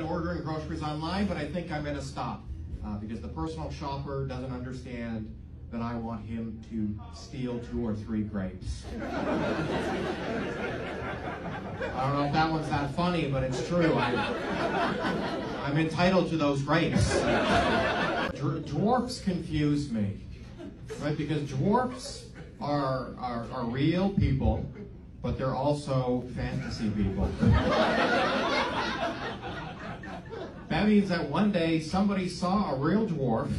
Ordering groceries online, but I think I'm going to stop because the personal shopper doesn't understand that I want him to steal 2 or 3 grapes. I don't know if that one's that funny, but it's true. I'm entitled to those grapes. Dwarfs confuse me, right? Because dwarfs are real people, but they're also fantasy people. That means that one day somebody saw a real dwarf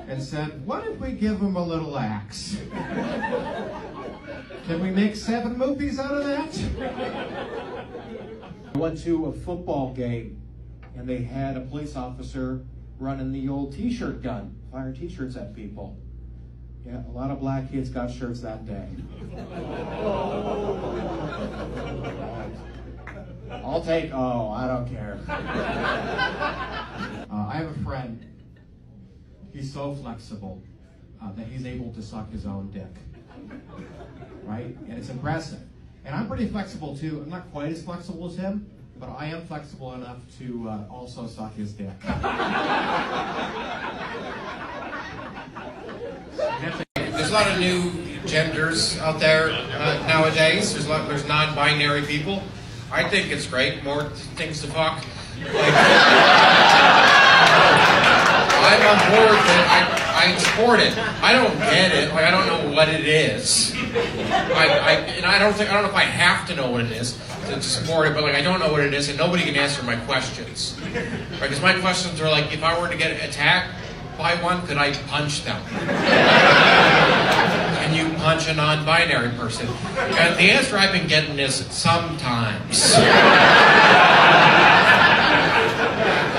and said, what if we give him a little axe? Can we make 7 movies out of that? I went to a football game and they had a police officer running the old t-shirt gun, fire t-shirts at people. Yeah, a lot of black kids got shirts that day. I'll take, I don't care. I have a friend, he's so flexible that he's able to suck his own dick, right? And it's impressive. And I'm pretty flexible too. I'm not quite as flexible as him, but I am flexible enough to also suck his dick. There's a lot of new genders out there nowadays. There's non-binary people. I think it's great. More things to fuck. Like, I'm on board with it. I support it. I don't get it. Like, I don't know what it is. I don't know if I have to know what it is to support it. But like, I don't know what it is, and nobody can answer my questions. Right? Because my questions are like, if I were to get attacked by one, could I punch them? Can you punch a non-binary person? And the answer I've been getting is sometimes.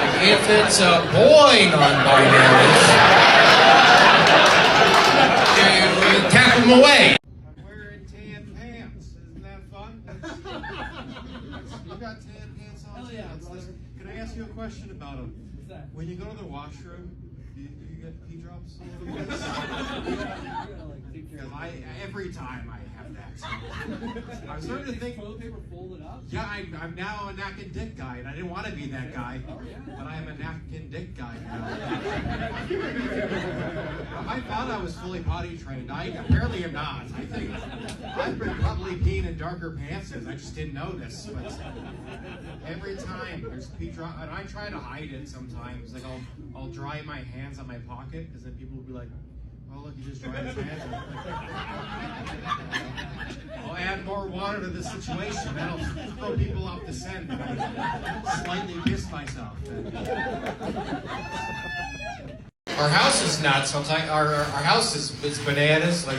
Like if it's a boy non-binary, you tap him away. I'm wearing tan pants. Isn't that fun? You got tan pants on? Hell yeah. Can I ask you a question about them? What's that? When you go to the washroom, do you get pee drops all over the place? Every time I have that. I'm starting to think. Toilet paper folded up? Yeah, I'm now a napkin dick guy, and I didn't want to be that guy, Oh, yeah. but I am a napkin dick guy now. I thought I was fully potty trained. I apparently am not. I think I've been probably peeing in darker pants. I just didn't notice. But every time there's pee drop, and I try to hide it sometimes. Like I'll dry my hands on my pocket, because then people will be like, "Oh, look, he just dried his hands." I'll add more water to the situation. That'll throw people off the scent. I slightly piss myself. Our house is nuts. Sometimes our house is bananas. Like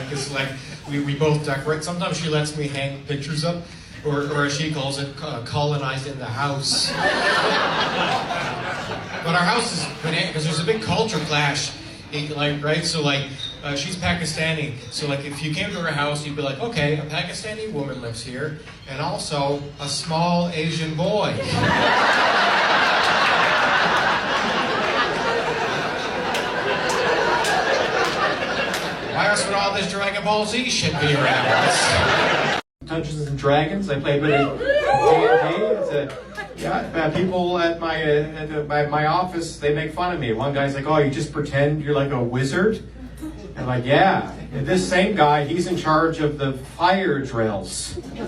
we both decorate. Sometimes she lets me hang pictures up, or as she calls it, colonized in the house. But our house is bananas because there's a big culture clash. Like, right? So like, she's Pakistani. So like, if you came to her house, you'd be like, okay, a Pakistani woman lives here, and also a small Asian boy. Why else would all this Dragon Ball Z shit be around? Dungeons and Dragons. I play a bit of D&D. Yeah, people at my office, they make fun of me. One guy's like, "Oh, you just pretend you're like a wizard?" I'm like, "Yeah." And this same guy, he's in charge of the fire drills. You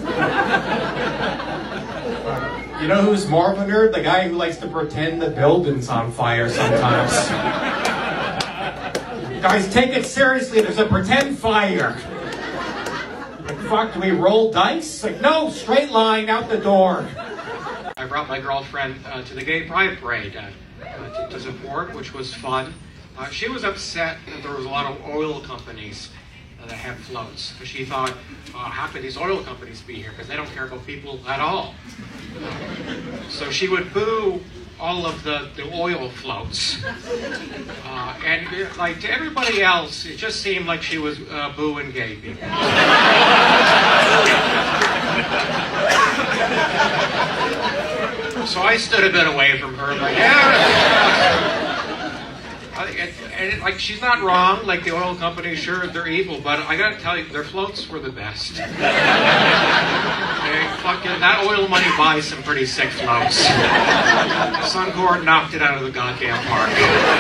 know who's more of a nerd? The guy who likes to pretend the building's on fire sometimes. Guys, take it seriously. There's a pretend fire. Like, fuck, do we roll dice? Like, no, straight line out the door. I brought my girlfriend to the gay pride parade to support, which was fun. She was upset that there was a lot of oil companies that had floats, because she thought, how could these oil companies be here? Because they don't care about people at all. So she would boo all of the oil floats. And like to everybody else, it just seemed like she was booing gay people. So I stood a bit away from her, like, yeah. And like, she's not wrong. Like, the oil companies, sure, they're evil, but I gotta tell you, their floats were the best. Fucking that oil money buys some pretty sick floats. Concord knocked it out of the goddamn park.